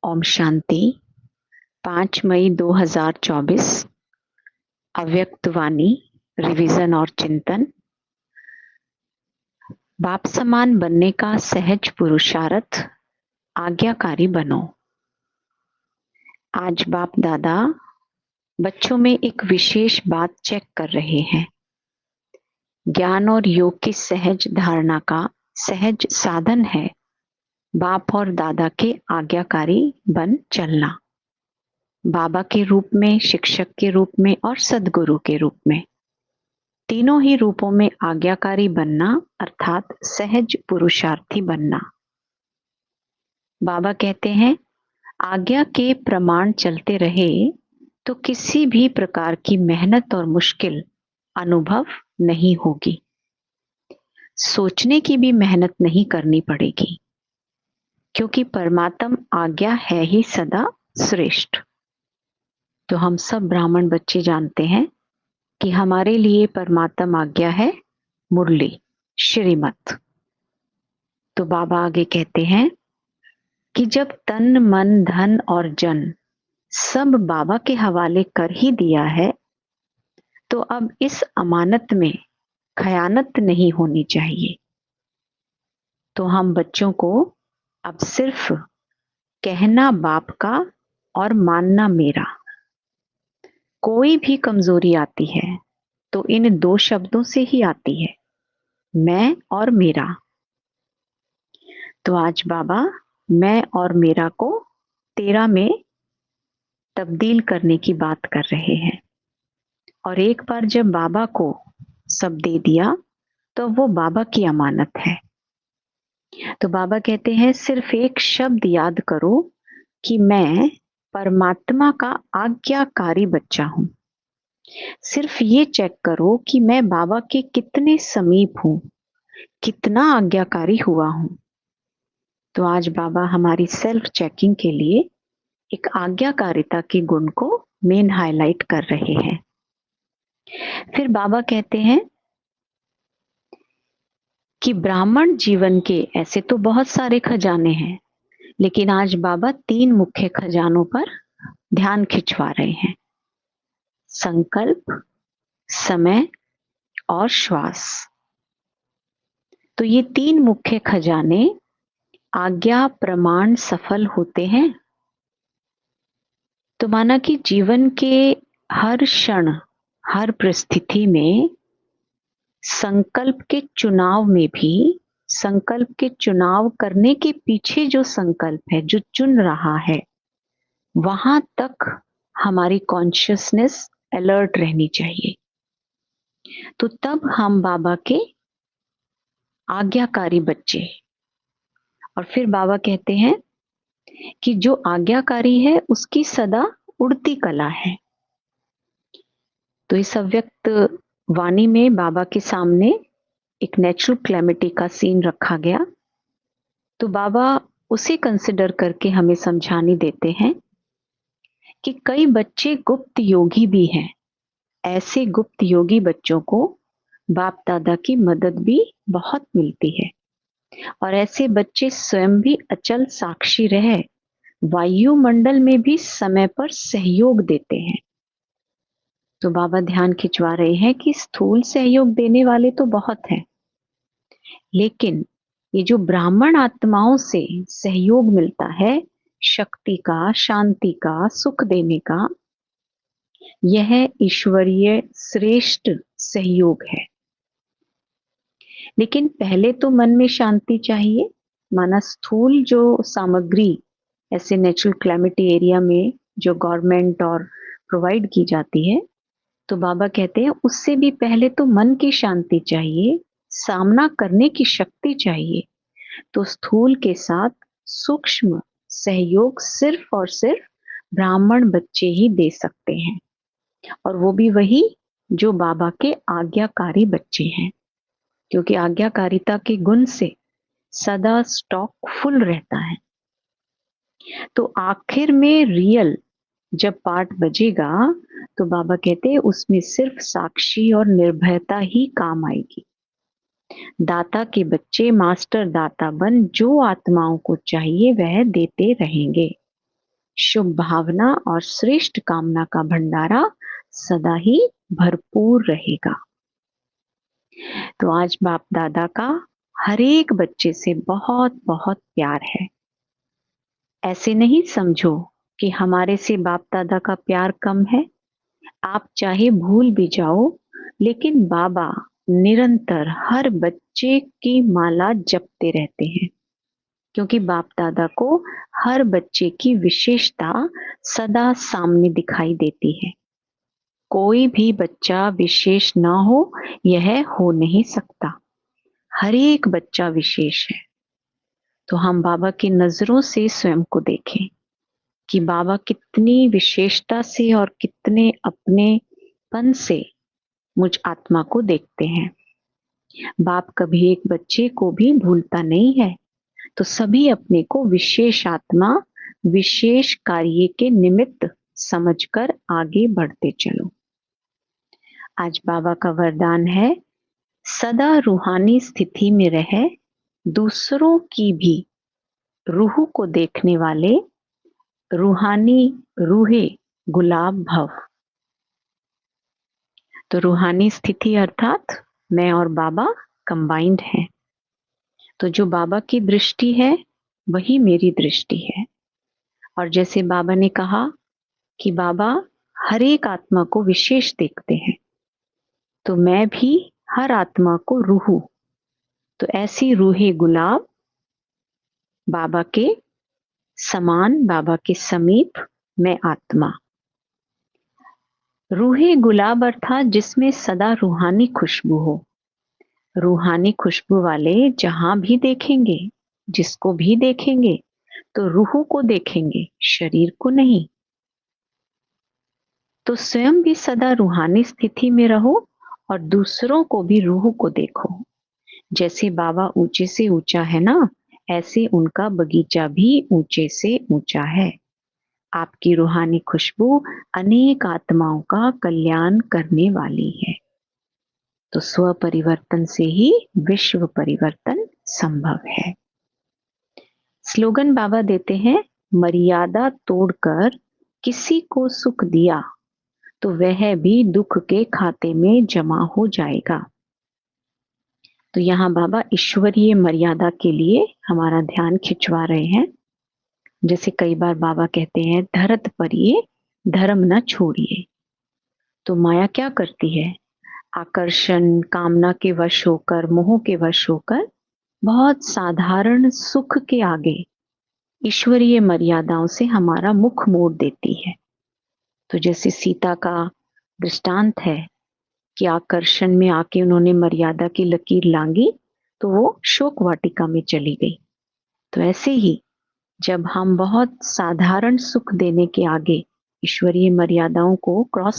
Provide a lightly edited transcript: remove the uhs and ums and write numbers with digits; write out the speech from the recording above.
ओम शांति। 5 मई 2024। अव्यक्त वाणी, रिवीजन और चिंतन। बाप समान बनने का सहज पुरुषार्थ, आज्ञाकारी बनो। आज बाप दादा बच्चों में एक विशेष बात चेक कर रहे हैं। ज्ञान और योग की सहज धारणा का सहज साधन है बाप और दादा के आज्ञाकारी बन चलना। बाबा के रूप में, शिक्षक के रूप में और सद्गुरु के रूप में, तीनों ही रूपों में आज्ञाकारी बनना अर्थात सहज पुरुषार्थी बनना। बाबा कहते हैं, आज्ञा के प्रमाण चलते रहे तो किसी भी प्रकार की मेहनत और मुश्किल अनुभव नहीं होगी। सोचने की भी मेहनत नहीं करनी पड़ेगी, क्योंकि परमात्म आज्ञा है ही सदा श्रेष्ठ। तो हम सब ब्राह्मण बच्चे जानते हैं कि हमारे लिए परमात्म आज्ञा है मुरली, श्रीमत। तो बाबा आगे कहते हैं कि जब तन मन धन और जन सब बाबा के हवाले कर ही दिया है, तो अब इस अमानत में खयानत नहीं होनी चाहिए। तो हम बच्चों को अब सिर्फ कहना बाप का और मानना मेरा। कोई भी कमजोरी आती है तो इन दो शब्दों से ही आती है, मैं और मेरा। तो आज बाबा मैं और मेरा को तेरा में तब्दील करने की बात कर रहे हैं। और एक बार जब बाबा को सब दे दिया तो वो बाबा की अमानत है। तो बाबा कहते हैं, सिर्फ एक शब्द याद करो कि मैं परमात्मा का आज्ञाकारी बच्चा हूं। सिर्फ ये चेक करो कि मैं बाबा के कितने समीप हूं, कितना आज्ञाकारी हुआ हूं। तो आज बाबा हमारी सेल्फ चेकिंग के लिए एक आज्ञाकारिता के गुण को मेन हाईलाइट कर रहे हैं। फिर बाबा कहते हैं कि ब्राह्मण जीवन के ऐसे तो बहुत सारे खजाने हैं, लेकिन आज बाबा 3 मुख्य खजानों पर ध्यान खिंचवा रहे हैं, संकल्प, समय और श्वास। तो ये 3 मुख्य खजाने आज्ञा प्रमाण सफल होते हैं। तो माना कि जीवन के हर क्षण, हर परिस्थिति में, संकल्प के चुनाव में भी, संकल्प के चुनाव करने के पीछे जो संकल्प है, जो चुन रहा है, वहां तक हमारी कॉन्शियसनेस अलर्ट रहनी चाहिए। तो तब हम बाबा के आज्ञाकारी बच्चे। और फिर बाबा कहते हैं कि जो आज्ञाकारी है उसकी सदा उड़ती कला है। तो इस अव्यक्त वाणी में बाबा के सामने एक नेचुरल क्लैमिटी का सीन रखा गया। तो बाबा उसे कंसिडर करके हमें समझाने देते हैं कि कई बच्चे गुप्त योगी भी हैं। ऐसे गुप्त योगी बच्चों को बाप दादा की मदद भी बहुत मिलती है। और ऐसे बच्चे स्वयं भी अचल साक्षी रह वायुमंडल में भी समय पर सहयोग देते हैं। तो बाबा ध्यान खिंचवा रहे हैं कि स्थूल सहयोग देने वाले तो बहुत हैं, लेकिन ये जो ब्राह्मण आत्माओं से सहयोग मिलता है, शक्ति का, शांति का, सुख देने का, यह ईश्वरीय श्रेष्ठ सहयोग है। लेकिन पहले तो मन में शांति चाहिए। माना स्थूल जो सामग्री ऐसे नेचुरल क्लैमिटी एरिया में जो गवर्नमेंट और प्रोवाइड की जाती है, तो बाबा कहते हैं उससे भी पहले तो मन की शांति चाहिए, सामना करने की शक्ति चाहिए। तो स्थूल के साथ सूक्ष्म सहयोग सिर्फ और सिर्फ ब्राह्मण बच्चे ही दे सकते हैं, और वो भी वही जो बाबा के आज्ञाकारी बच्चे हैं, क्योंकि आज्ञाकारिता के गुण से सदा स्टॉक फुल रहता है। तो आखिर में रियल जब पाठ बजेगा तो बाबा कहते हैं उसमें सिर्फ साक्षी और निर्भयता ही काम आएगी। दाता के बच्चे मास्टर दाता बन जो आत्माओं को चाहिए वह देते रहेंगे। शुभ भावना और श्रेष्ठ कामना का भंडारा सदा ही भरपूर रहेगा। तो आज बाप दादा का हर एक बच्चे से बहुत बहुत प्यार है। ऐसे नहीं समझो कि हमारे से बाप दादा का प्यार कम है। आप चाहे भूल भी जाओ, लेकिन बाबा निरंतर हर बच्चे की माला जपते रहते हैं, क्योंकि बाप दादा को हर बच्चे की विशेषता सदा सामने दिखाई देती है। कोई भी बच्चा विशेष ना हो, यह हो नहीं सकता। हर एक बच्चा विशेष है। तो हम बाबा की नजरों से स्वयं को देखें कि बाबा कितनी विशेषता से और कितने अपनेपन से मुझ आत्मा को देखते हैं। बाप कभी एक बच्चे को भी भूलता नहीं है। तो सभी अपने को विशेष आत्मा, विशेष कार्य के निमित्त समझकर आगे बढ़ते चलो। आज बाबा का वरदान है, सदा रूहानी स्थिति में रहे, दूसरों की भी रूह को देखने वाले रूहानी रूहे गुलाब भव। तो रूहानी स्थिति अर्थात मैं और बाबा कंबाइंड हैं। तो जो बाबा की दृष्टि है वही मेरी दृष्टि है। और जैसे बाबा ने कहा कि बाबा हर एक आत्मा को विशेष देखते हैं, तो मैं भी हर आत्मा को रूह, तो ऐसी रूहे गुलाब बाबा के समान, बाबा के समीप मैं आत्मा। रूहे गुलाब अर्थात जिसमें सदा रूहानी खुशबू हो। रूहानी खुशबू वाले जहां भी देखेंगे, जिसको भी देखेंगे, तो रूह को देखेंगे, शरीर को नहीं। तो स्वयं भी सदा रूहानी स्थिति में रहो और दूसरों को भी रूह को देखो। जैसे बाबा ऊंचे से ऊंचा है ना, ऐसे उनका बगीचा भी ऊंचे से ऊंचा है। आपकी रूहानी खुशबू अनेक आत्माओं का कल्याण करने वाली है। तो स्व परिवर्तन से ही विश्व परिवर्तन संभव है। स्लोगन बाबा देते हैं, मर्यादा तोड़कर किसी को सुख दिया तो वह भी दुख के खाते में जमा हो जाएगा। तो यहाँ बाबा ईश्वरीय मर्यादा के लिए हमारा ध्यान खिंचवा रहे हैं। जैसे कई बार बाबा कहते हैं, धरत परिये धर्म न छोड़िए। तो माया क्या करती है? आकर्षण, कामना के वश होकर, मोह के वश होकर बहुत साधारण सुख के आगे ईश्वरीय मर्यादाओं से हमारा मुख मोड़ देती है। तो जैसे सीता का दृष्टांत है कि आकर्षण में आके उन्होंने मर्यादा की लकीर लांगी तो वो शोक वाटिका में चली गई। तो ऐसे ही जब हम बहुत साधारण सुख देने के आगे ईश्वरीय मर्यादाओं को क्रॉस